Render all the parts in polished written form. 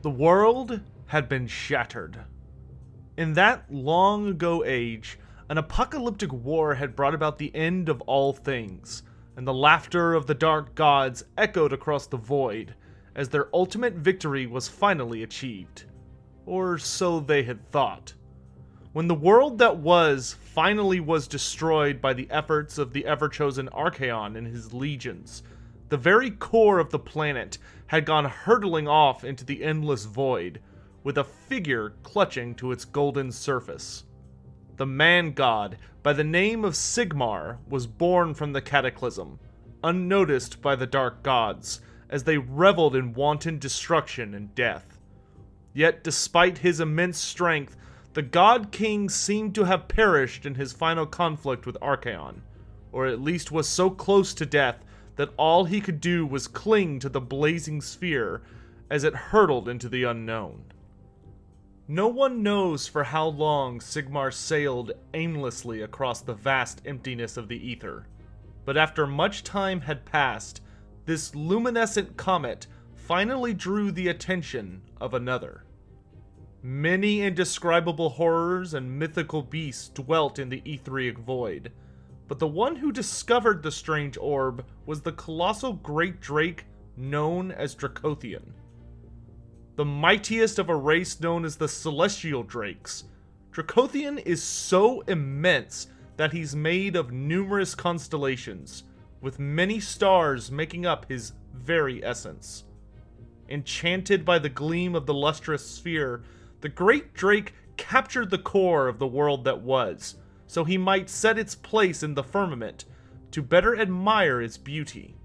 The world had been shattered. In that long ago age, an apocalyptic war had brought about the end of all things, and the laughter of the dark gods echoed across the void as their ultimate victory was finally achieved. Or so they had thought. When the world that was finally was destroyed by the efforts of the ever-chosen Archaon and his legions, the very core of the planet had gone hurtling off into the endless void, with a figure clutching to its golden surface. The man-god, by the name of Sigmar, was born from the cataclysm, unnoticed by the dark gods, as they reveled in wanton destruction and death. Yet despite his immense strength, the God King seemed to have perished in his final conflict with Archaon, or at least was so close to death that all he could do was cling to the blazing sphere as it hurtled into the unknown. No one knows for how long Sigmar sailed aimlessly across the vast emptiness of the ether, but after much time had passed, this luminescent comet finally drew the attention of another. Many indescribable horrors and mythical beasts dwelt in the etheric void, but the one who discovered the strange orb was the colossal great drake known as Dracothian. The mightiest of a race known as the Celestial Drakes, Dracothian is so immense that he's made of numerous constellations, with many stars making up his very essence. Enchanted by the gleam of the lustrous sphere, the great drake captured the core of the world that was, so he might set its place in the firmament to better admire its beauty.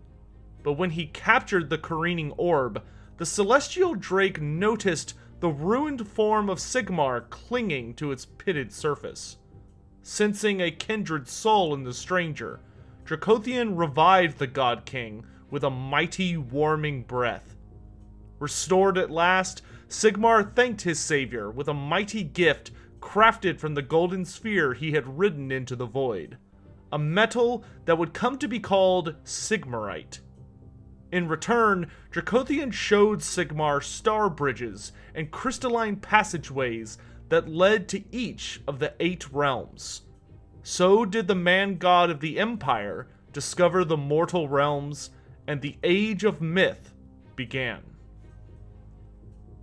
But when he captured the careening orb, the celestial drake noticed the ruined form of Sigmar clinging to its pitted surface. Sensing a kindred soul in the stranger, Dracothian revived the God King with a mighty warming breath. Restored at last, Sigmar thanked his savior with a mighty gift crafted from the golden sphere he had ridden into the void, a metal that would come to be called Sigmarite. In return, Dracothian showed Sigmar star bridges and crystalline passageways that led to each of the 8 realms. So did the man-god of the Empire discover the mortal realms, and the Age of Myth began.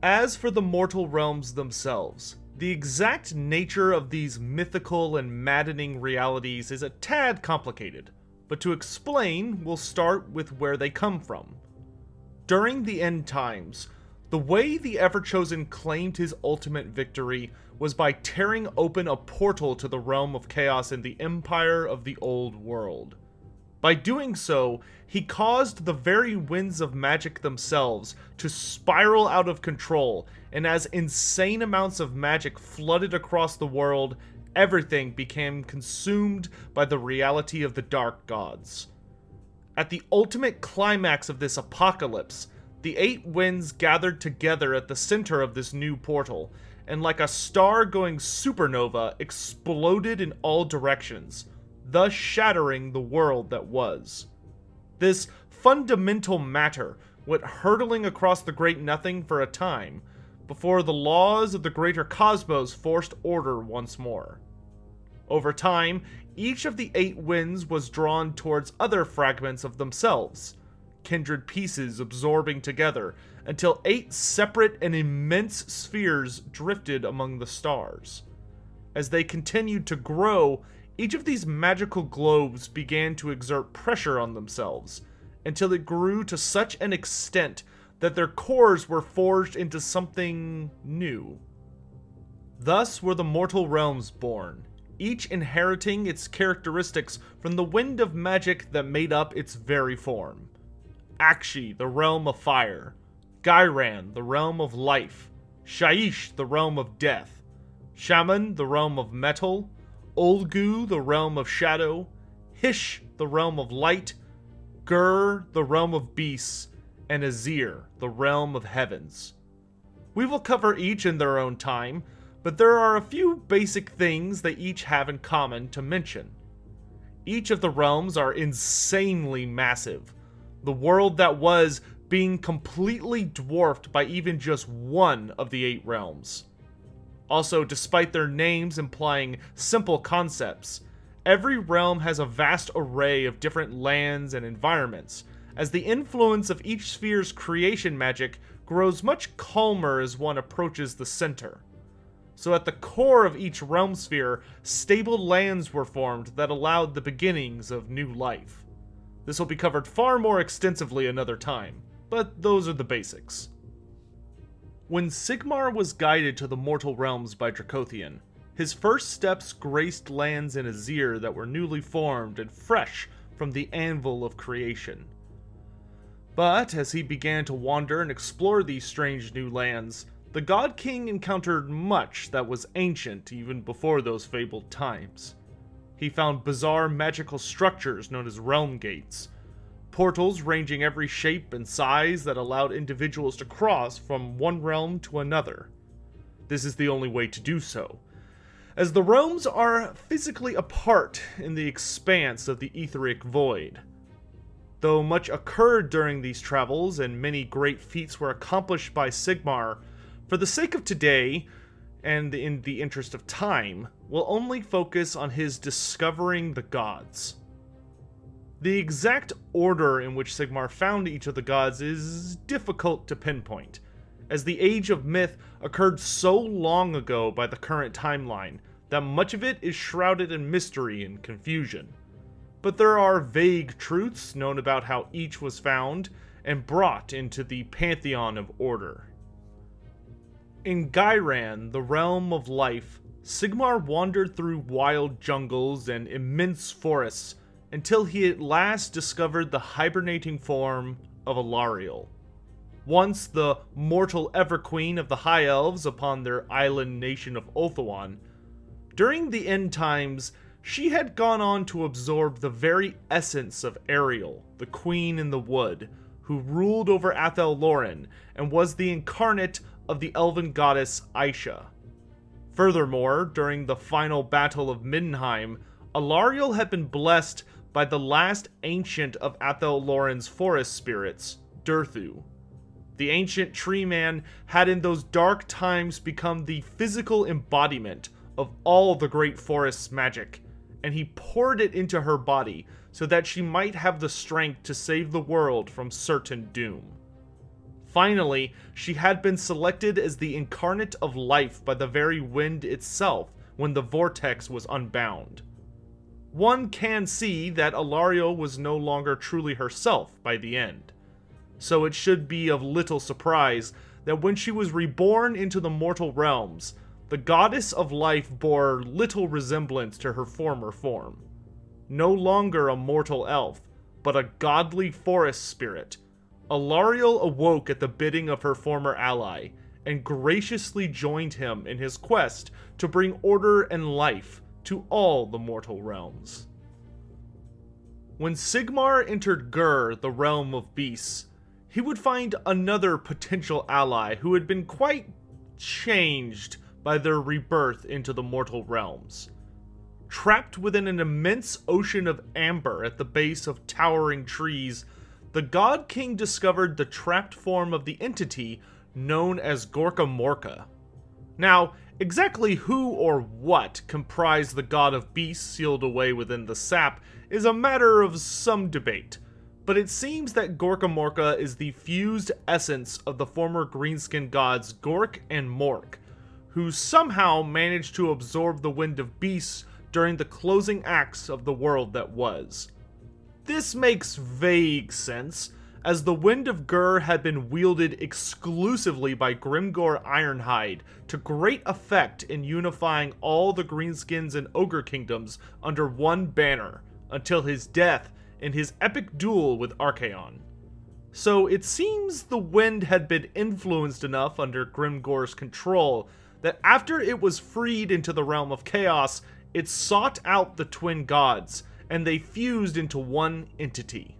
As for the mortal realms themselves, the exact nature of these mythical and maddening realities is a tad complicated, but to explain, we'll start with where they come from. During the end times, the way the Everchosen claimed his ultimate victory was by tearing open a portal to the realm of chaos in the Empire of the Old World. By doing so, he caused the very winds of magic themselves to spiral out of control, and as insane amounts of magic flooded across the world, everything became consumed by the reality of the dark gods. At the ultimate climax of this apocalypse, the 8 winds gathered together at the center of this new portal, and like a star-going supernova, exploded in all directions, thus shattering the world that was. This fundamental matter went hurtling across the great nothing for a time, before the laws of the greater cosmos forced order once more. Over time, each of the 8 winds was drawn towards other fragments of themselves, kindred pieces absorbing together, until 8 separate and immense spheres drifted among the stars. As they continued to grow, each of these magical globes began to exert pressure on themselves, until it grew to such an extent that their cores were forged into something new. Thus were the mortal realms born, each inheriting its characteristics from the wind of magic that made up its very form. Akshi, the realm of fire; Gairan, the realm of life; Shaish, the realm of death; Shaman, the realm of metal; Olgu, the realm of shadow; Hish, the realm of light; Gur, the realm of beasts; and Azir, the realm of heavens. We will cover each in their own time, but there are a few basic things they each have in common to mention. Each of the realms are insanely massive. The world that was being completely dwarfed by even just one of the 8 realms. Also, despite their names implying simple concepts, every realm has a vast array of different lands and environments, as the influence of each sphere's creation magic grows much calmer as one approaches the center. So at the core of each realm sphere, stable lands were formed that allowed the beginnings of new life. This will be covered far more extensively another time, but those are the basics. When Sigmar was guided to the mortal realms by Dracothian, his first steps graced lands in Azir that were newly formed and fresh from the anvil of creation. But as he began to wander and explore these strange new lands, the God King encountered much that was ancient even before those fabled times. He found bizarre magical structures known as realm gates, portals ranging every shape and size that allowed individuals to cross from one realm to another. This is the only way to do so, as the realms are physically apart in the expanse of the etheric void. Though much occurred during these travels and many great feats were accomplished by Sigmar, for the sake of today, and in the interest of time, we'll only focus on his discovering the gods. The exact order in which Sigmar found each of the gods is difficult to pinpoint, as the Age of Myth occurred so long ago by the current timeline that much of it is shrouded in mystery and confusion. But there are vague truths known about how each was found and brought into the Pantheon of Order. In Ghyran, the realm of life, Sigmar wandered through wild jungles and immense forests until he at last discovered the hibernating form of Alarielle. Once the mortal Everqueen of the High Elves upon their island nation of Ulthuan, during the end times, she had gone on to absorb the very essence of Ariel, the Queen in the Wood, who ruled over Athel Loren and was the incarnate of the elven goddess Aisha. Furthermore, during the final battle of Middenheim, Alarielle had been blessed by the last ancient of Athel Loren's forest spirits, Durthu. The ancient tree man had in those dark times become the physical embodiment of all the great forest's magic, and he poured it into her body so that she might have the strength to save the world from certain doom. Finally, she had been selected as the incarnate of life by the very wind itself when the vortex was unbound. One can see that Alarielle was no longer truly herself by the end, so it should be of little surprise that when she was reborn into the mortal realms, the goddess of life bore little resemblance to her former form. No longer a mortal elf, but a godly forest spirit, Alarielle awoke at the bidding of her former ally, and graciously joined him in his quest to bring order and life to all the mortal realms. When Sigmar entered Gur, the realm of beasts, he would find another potential ally who had been quite changed by their rebirth into the mortal realms. Trapped within an immense ocean of amber at the base of towering trees, the God King discovered the trapped form of the entity known as Gorka Morka. Now, exactly who or what comprised the god of beasts sealed away within the sap is a matter of some debate, but it seems that Gorka Morka is the fused essence of the former greenskin gods Gork and Mork, who somehow managed to absorb the wind of beasts during the closing acts of the world that was. This makes vague sense, as the Wind of Gur had been wielded exclusively by Grimgor Ironhide to great effect in unifying all the Greenskins and Ogre Kingdoms under one banner, until his death in his epic duel with Archaon. So it seems the Wind had been influenced enough under Grimgor's control that after it was freed into the realm of chaos, it sought out the twin gods, and they fused into one entity.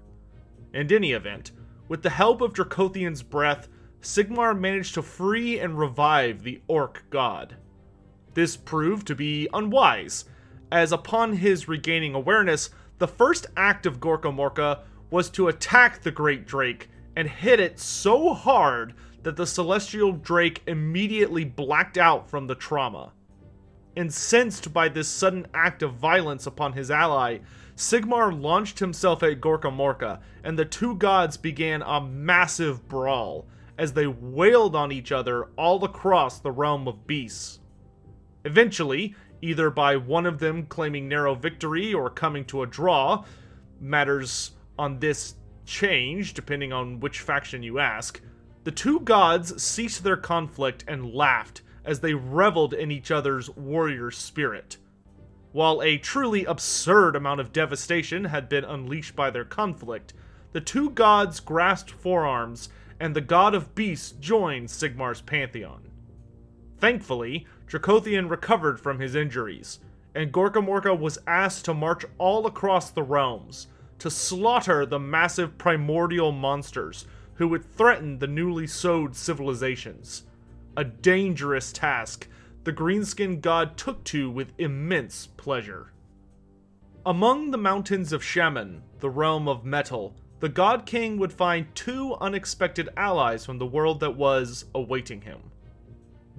In any event, with the help of Dracothian's breath, Sigmar managed to free and revive the Orc god. This proved to be unwise, as upon his regaining awareness, the first act of Gorka Morka was to attack the Great Drake and hit it so hard that the celestial drake immediately blacked out from the trauma. Incensed by this sudden act of violence upon his ally, Sigmar launched himself at Gorka Morka, and the two gods began a massive brawl as they wailed on each other all across the realm of beasts. Eventually, either by one of them claiming narrow victory or coming to a draw, matters on this change depending on which faction you ask, the two gods ceased their conflict and laughed as they reveled in each other's warrior spirit. While a truly absurd amount of devastation had been unleashed by their conflict, the two gods grasped forearms, and the god of beasts joined Sigmar's pantheon. Thankfully, Dracothian recovered from his injuries, and Gorka Morka was asked to march all across the realms, to slaughter the massive primordial monsters who would threaten the newly sowed civilizations. A dangerous task the greenskin god took to with immense pleasure. Among the mountains of Shaman, the realm of metal, the God King would find two unexpected allies from the world that was awaiting him.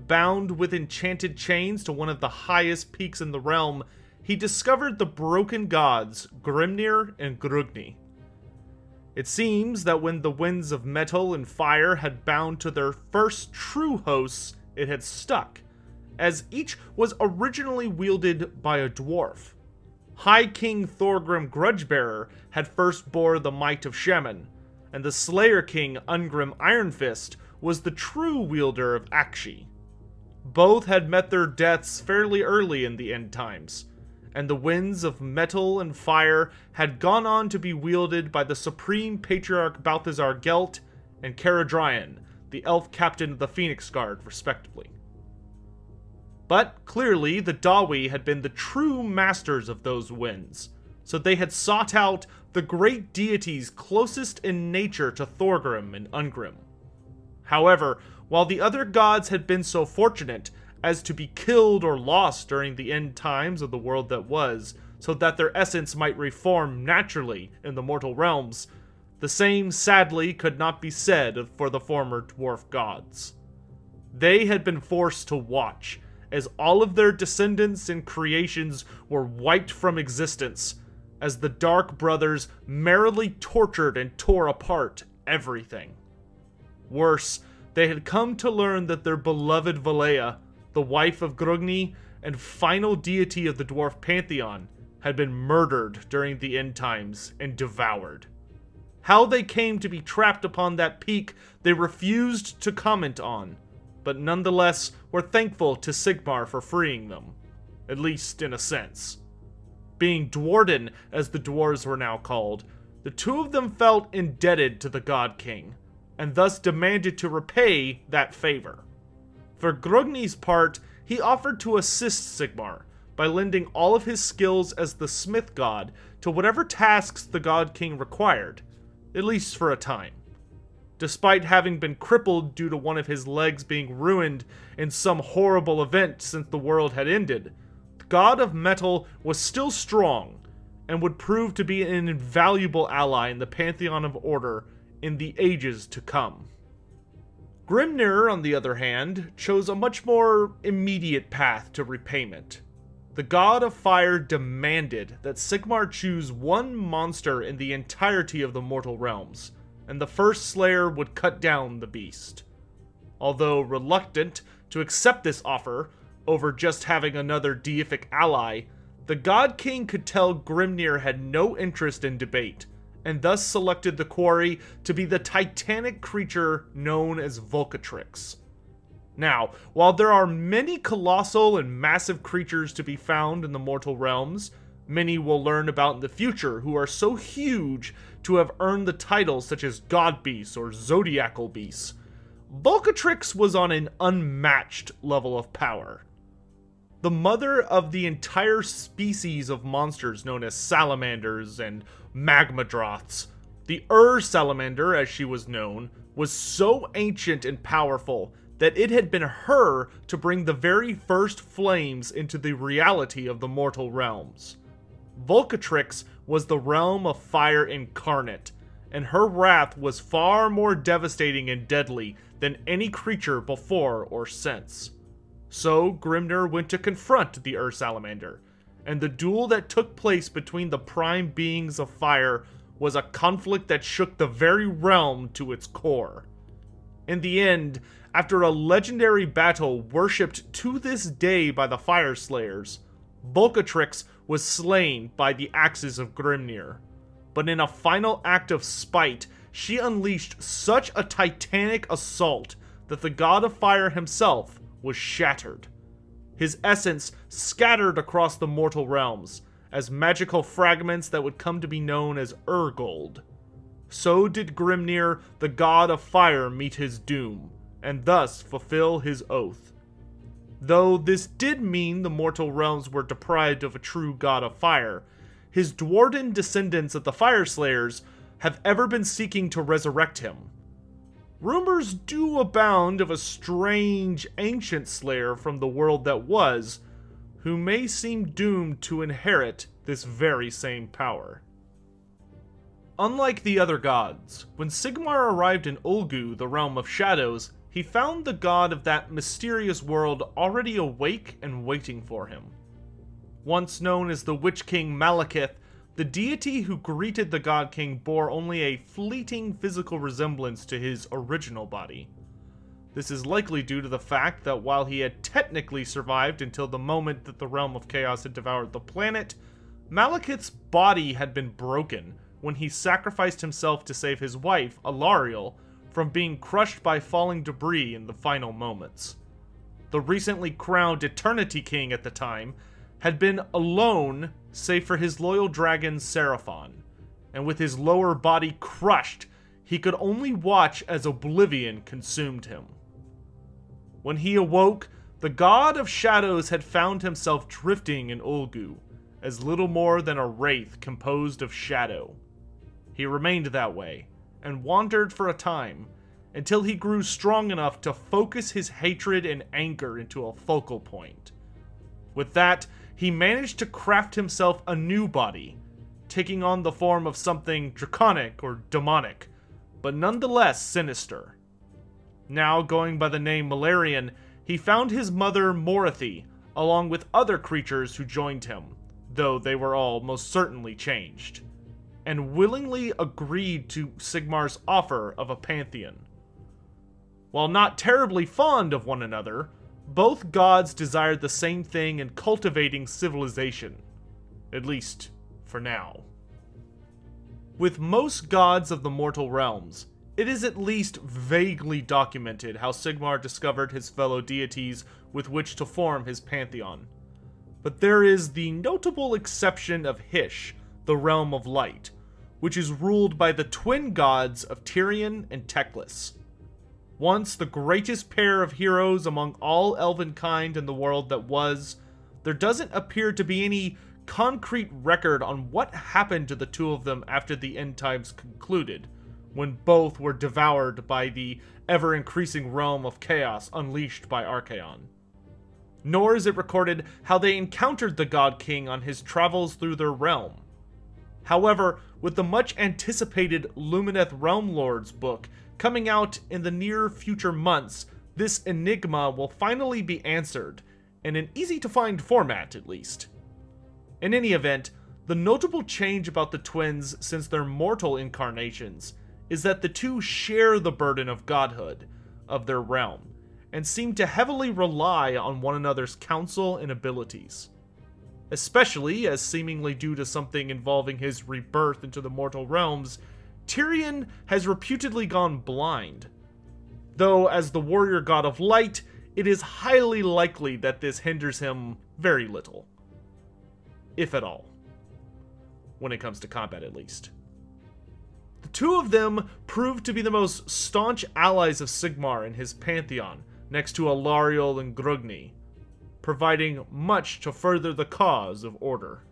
Bound with enchanted chains to one of the highest peaks in the realm, he discovered the broken gods Grimnir and Grugni. It seems that when the winds of metal and fire had bound to their first true hosts, it had stuck, as each was originally wielded by a dwarf. High King Thorgrim Grudgebearer had first bore the might of Shaman, and the Slayer King Ungrim Ironfist was the true wielder of Akshi. Both had met their deaths fairly early in the end times, and the winds of metal and fire had gone on to be wielded by the Supreme Patriarch Balthazar Gelt and Caradryan, the elf captain of the Phoenix Guard, respectively. But clearly, the Dawi had been the true masters of those winds, so they had sought out the great deities closest in nature to Thorgrim and Ungrim. However, while the other gods had been so fortunate as to be killed or lost during the end times of the world that was, so that their essence might reform naturally in the mortal realms, the same sadly could not be said for the former dwarf gods. They had been forced to watch as all of their descendants and creations were wiped from existence, as the Dark Brothers merrily tortured and tore apart everything. Worse, they had come to learn that their beloved Valea, the wife of Grugni and final deity of the dwarf pantheon, had been murdered during the end times and devoured. How they came to be trapped upon that peak they refused to comment on, but nonetheless were thankful to Sigmar for freeing them, at least in a sense. Being Dwarden, as the dwarves were now called, the two of them felt indebted to the God King, and thus demanded to repay that favor. For Grugni's part, he offered to assist Sigmar by lending all of his skills as the Smith God to whatever tasks the God King required, at least for a time. Despite having been crippled due to one of his legs being ruined in some horrible event since the world had ended, the God of Metal was still strong and would prove to be an invaluable ally in the Pantheon of Order in the ages to come. Grimnir, on the other hand, chose a much more immediate path to repayment. The God of Fire demanded that Sigmar choose one monster in the entirety of the mortal realms, and the first Slayer would cut down the beast. Although reluctant to accept this offer over just having another deific ally, the God King could tell Grimnir had no interest in debate, and thus selected the quarry to be the titanic creature known as Volcatrix. Now, while there are many colossal and massive creatures to be found in the mortal realms, many we'll learn about in the future who are so huge to have earned the titles such as God Beasts or Zodiacal Beasts, Volcatrix was on an unmatched level of power. The mother of the entire species of monsters known as salamanders and magmadroths, the Salamander as she was known, was so ancient and powerful that it had been her to bring the very first flames into the reality of the mortal realms. Volcatrix was the realm of fire incarnate, and her wrath was far more devastating and deadly than any creature before or since. So Grimnir went to confront the Ur-Salamander, and the duel that took place between the prime beings of fire was a conflict that shook the very realm to its core. In the end, after a legendary battle worshipped to this day by the Fire Slayers, Volcatrix was slain by the axes of Grimnir. But in a final act of spite, she unleashed such a titanic assault that the god of fire himself was shattered. His essence scattered across the mortal realms, as magical fragments that would come to be known as Urgold. So did Grimnir, the god of fire, meet his doom, and thus fulfill his oath. Though this did mean the mortal realms were deprived of a true god of fire, his dwarven descendants of the Fire Slayers have ever been seeking to resurrect him. Rumors do abound of a strange ancient slayer from the world that was, who may seem doomed to inherit this very same power. Unlike the other gods, when Sigmar arrived in Ulgu, the realm of shadows, he found the god of that mysterious world already awake and waiting for him. Once known as the Witch King Malekith, the deity who greeted the God King bore only a fleeting physical resemblance to his original body. This is likely due to the fact that while he had technically survived until the moment that the realm of chaos had devoured the planet, Malekith's body had been broken when he sacrificed himself to save his wife, Alariel, from being crushed by falling debris in the final moments. The recently crowned Eternity King at the time had been alone save for his loyal dragon Seraphon, and with his lower body crushed, he could only watch as oblivion consumed him. When he awoke, the god of shadows had found himself drifting in Ulgu, as little more than a wraith composed of shadow. He remained that way, and wandered for a time, until he grew strong enough to focus his hatred and anger into a focal point. With that, he managed to craft himself a new body, taking on the form of something draconic or demonic, but nonetheless sinister. Now going by the name Malarian, he found his mother Morathi, along with other creatures who joined him, though they were all most certainly changed, and willingly agreed to Sigmar's offer of a pantheon. While not terribly fond of one another, both gods desired the same thing in cultivating civilization, at least for now. With most gods of the mortal realms, it is at least vaguely documented how Sigmar discovered his fellow deities with which to form his pantheon. But there is the notable exception of Hysh, the realm of light, which is ruled by the twin gods of Tyrion and Teclis. Once the greatest pair of heroes among all elvenkind in the world that was, there doesn't appear to be any concrete record on what happened to the two of them after the end times concluded, when both were devoured by the ever-increasing realm of chaos unleashed by Archaon. Nor is it recorded how they encountered the God King on his travels through their realm. However, with the much-anticipated Lumineth Realm Lords book coming out in the near future months, this enigma will finally be answered, in an easy-to-find format at least. In any event, the notable change about the twins since their mortal incarnations is that the two share the burden of godhood of their realm, and seem to heavily rely on one another's counsel and abilities. Especially as, seemingly due to something involving his rebirth into the mortal realms, Tyrion has reputedly gone blind. Though as the warrior god of light, it is highly likely that this hinders him very little. If at all. When it comes to combat, at least. The two of them proved to be the most staunch allies of Sigmar in his pantheon, next to Alariel and Grugni, providing much to further the cause of order.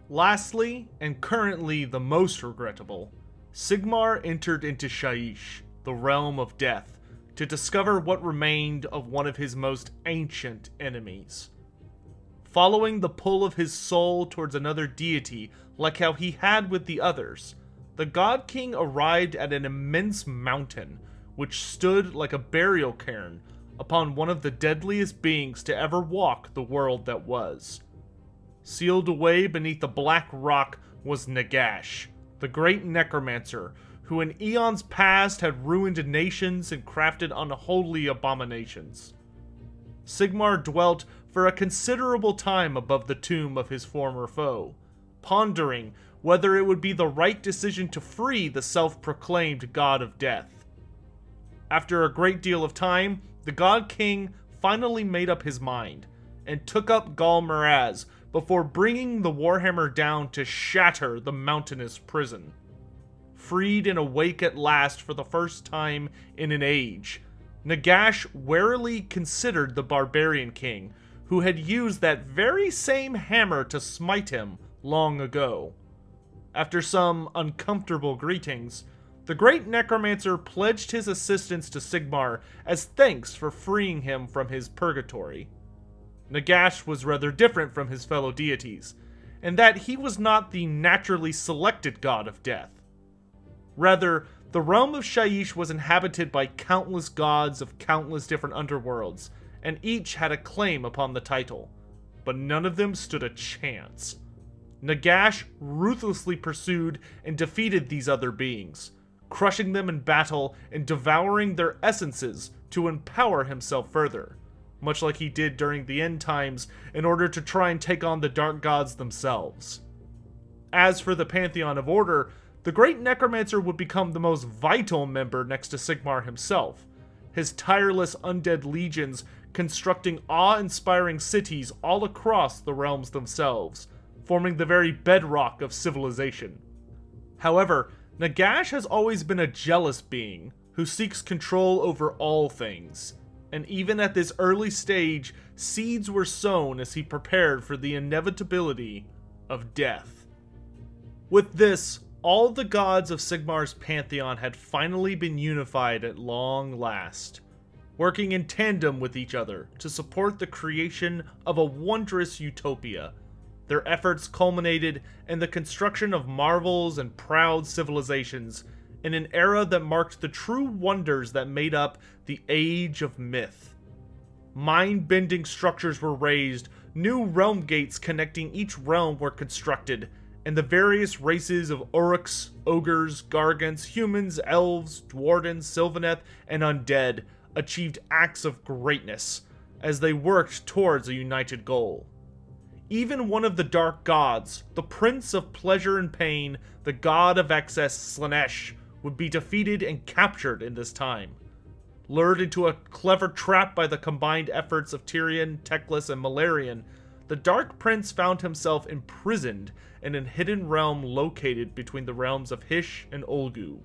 Lastly, and currently the most regrettable, Sigmar entered into Shyish, the realm of death, to discover what remained of one of his most ancient enemies. Following the pull of his soul towards another deity, like how he had with the others, the God King arrived at an immense mountain, which stood like a burial cairn upon one of the deadliest beings to ever walk the world that was. Sealed away beneath the black rock was Nagash, the great Necromancer, who in eons past had ruined nations and crafted unholy abominations. Sigmar dwelt for a considerable time above the tomb of his former foe, pondering whether it would be the right decision to free the self-proclaimed God of Death. After a great deal of time, the God King finally made up his mind, and took up Gal Maraz before bringing the Warhammer down to shatter the mountainous prison. Freed and awake at last for the first time in an age, Nagash warily considered the Barbarian King, who had used that very same hammer to smite him long ago. After some uncomfortable greetings, the great Necromancer pledged his assistance to Sigmar as thanks for freeing him from his purgatory. Nagash was rather different from his fellow deities, in that he was not the naturally selected god of death. Rather, the realm of Shyish was inhabited by countless gods of countless different underworlds, and each had a claim upon the title, but none of them stood a chance. Nagash ruthlessly pursued and defeated these other beings, crushing them in battle and devouring their essences to empower himself further, much like he did during the end times in order to try and take on the dark gods themselves. As for the Pantheon of Order, the great Necromancer would become the most vital member next to Sigmar himself, his tireless undead legions constructing awe-inspiring cities all across the realms themselves, forming the very bedrock of civilization. However, Nagash has always been a jealous being who seeks control over all things, and even at this early stage, seeds were sown as he prepared for the inevitability of death. With this, all the gods of Sigmar's pantheon had finally been unified at long last, working in tandem with each other to support the creation of a wondrous utopia. Their efforts culminated in the construction of marvels and proud civilizations in an era that marked the true wonders that made up the Age of Myth. Mind-bending structures were raised, new realm gates connecting each realm were constructed, and the various races of Uruks, Ogres, Gargants, humans, Elves, Dwarden, Sylvaneth, and Undead achieved acts of greatness as they worked towards a united goal. Even one of the dark gods, the Prince of Pleasure and Pain, the god of excess, Slaanesh, would be defeated and captured in this time. Lured into a clever trap by the combined efforts of Tyrion, Teclis, and Malarian, the Dark Prince found himself imprisoned in a hidden realm located between the realms of Hysh and Olgu.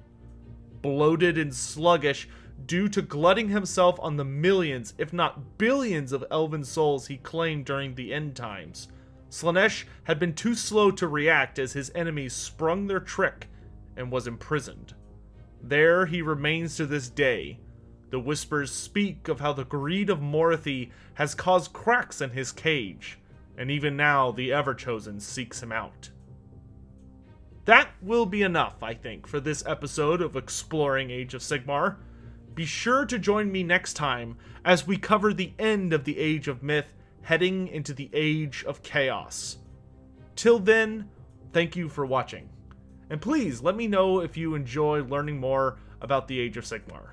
Bloated and sluggish due to glutting himself on the millions, if not billions of elven souls he claimed during the end times, Slaanesh had been too slow to react as his enemies sprung their trick and was imprisoned. There he remains to this day. The whispers speak of how the greed of Morathi has caused cracks in his cage, and even now the Everchosen seeks him out. That will be enough, I think, for this episode of Exploring Age of Sigmar. Be sure to join me next time as we cover the end of the Age of Myth, heading into the Age of Chaos. Till then, thank you for watching. And please let me know if you enjoy learning more about the Age of Sigmar.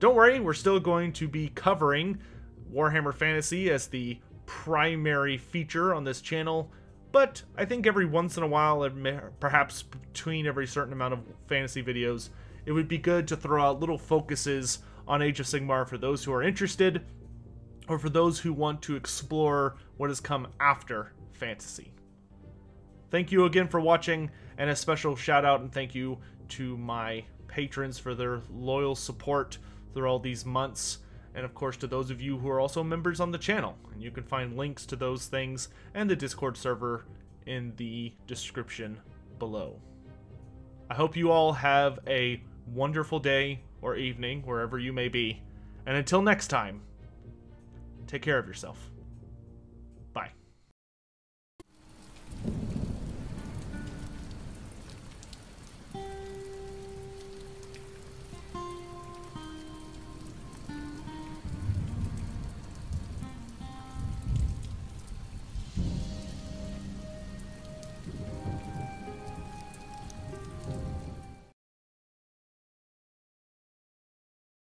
Don't worry, we're still going to be covering Warhammer Fantasy as the primary feature on this channel, but I think every once in a while, perhaps between every certain amount of fantasy videos, it would be good to throw out little focuses on Age of Sigmar for those who are interested, or for those who want to explore what has come after fantasy. Thank you again for watching, and a special shout out and thank you to my patrons for their loyal support through all these months, and of course to those of you who are also members on the channel. And you can find links to those things and the Discord server in the description below. I hope you all have a wonderful day or evening, wherever you may be. And until next time, take care of yourself. Bye.